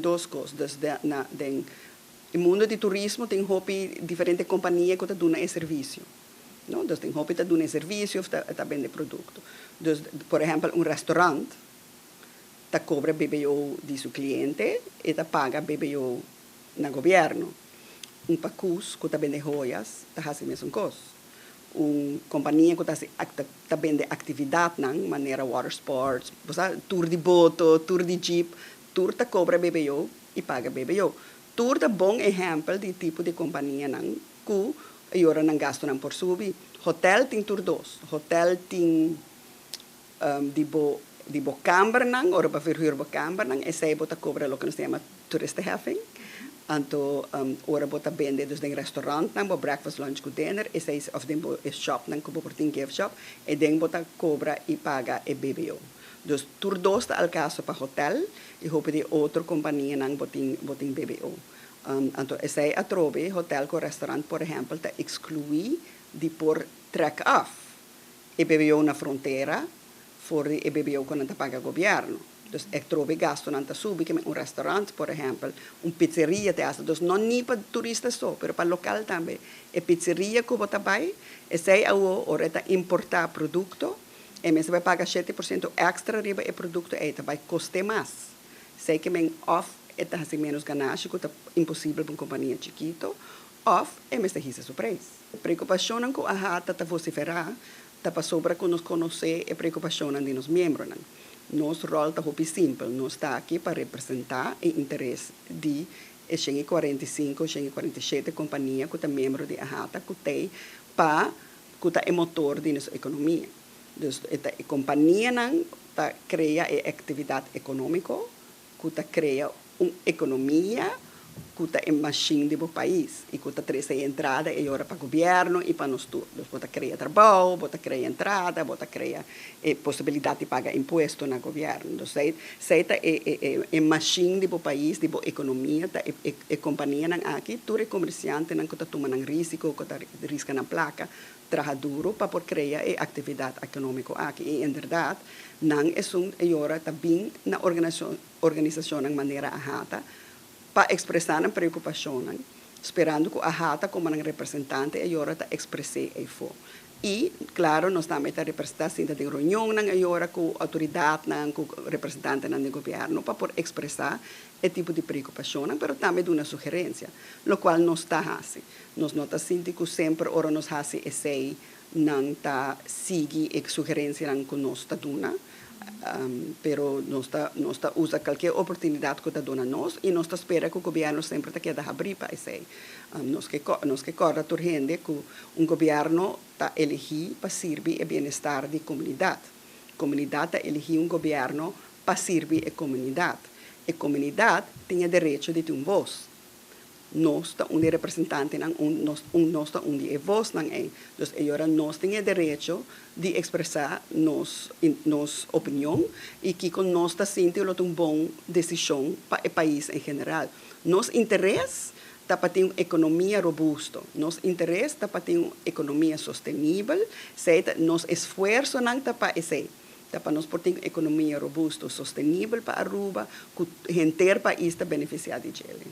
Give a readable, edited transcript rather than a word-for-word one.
duas coisas. Dus no mundo de turismo tem diferentes companhias que dão esse serviço. Não? Dus tem que dão esse serviço ou vende produto. Dus, por exemplo, restaurante cobra BBO de seu cliente e paga BBO no governo. Pacus que vende joias faz a mesma coisa. Companhia que vende atividade, maneira water sports, tour de boto, tour de jeep, tour cobra BBO e paga BBO. Tour é bom exemplo de tipo de companhia que agora não gastam por subir. Hotel tem tour 2. Hotel tem de bocamber ora para verhuur bocamber e sai bota cobra lo que nós chama toeristenheffing. Anto ora bota vende dus den restaurant bo breakfast lunch ku dinner e sai of den shop ku por tin gift shop e den bota cobra e paga e BBO. Dus tour 2 al caso para hotel e hope de outra companhia botin BBO. Anto e sai a trove hotel com restaurant por exemplo exclui de por track off e BBO na fronteira fuori e BBO quando paga il governo. Dus trovi gasto nanta subi che un restaurante, per esempio, un pizzeria te hace. Dus non ni per turista so, pero per local tambe. E pizzeria che bota bai, e sei a oreta importar prodotto, e me se vai pagar 7% extra riba e prodotto e te vai coste mais. Sei que men off e te hace menos ganache, que é impossível para uma companhia chiquito, off e me se hisa su preço. Preocupação com a hata te vociferar, para sobra que nos conhecer e preocupação de nos membros. Nosso rol está muito simples. Nós estamos aqui para representar o interesse de 45, 47 companhias que são membros de AHATA, que tem para que é motor de nossa economia. Então, a companhia cria atividade econômica, que cria uma economia que é machine do país e que traz a entrada e hora para o governo e para nós todos. Você cria trabalho, você cria entrada, você cria possibilidade de pagar imposto no governo. Então, é machine do país, da economia, a companhia aqui, todo comerciante que está tomando risco, que está riscando na placa, trabalha duro para criar atividade econômica aqui. E, em verdade, não é hora também na organização de maneira ahata, para expressar a preocupação, esperando que a AHATA, como um representante, agora expresse isso. E, claro, nós também representamos em reunião, agora com a autoridade, com o representante do governo, para poder expressar esse tipo de preocupação, mas também de uma sugerência, o qual nós está fazendo. Nós não estamos que sempre ora nós fazemos esse, não está seguindo a sugerência que nós está dando, pero nós usa qualquer oportunidade que está dando a nós e nós espera que o governo sempre está querendo abrir para isso. Nós que corre a gente que um governo está elegido para servir o bem-estar da comunidade. A comunidade está elegindo um governo para servir a comunidade. A comunidade tem o direito de ter uma voz. Nós estamos representante, nós estamos voz. Então, agora nós temos o direito de expressar nossa opinião e que nós estamos sentindo uma boa decisão para o país em geral. Nosso interesse é para ter uma economia robusta. Nosso interesse é para ter uma economia sustentável. Nosso esforço não é para isso. Para nós ter uma economia robusta, sustentável para Aruba, que o país está beneficiado dele.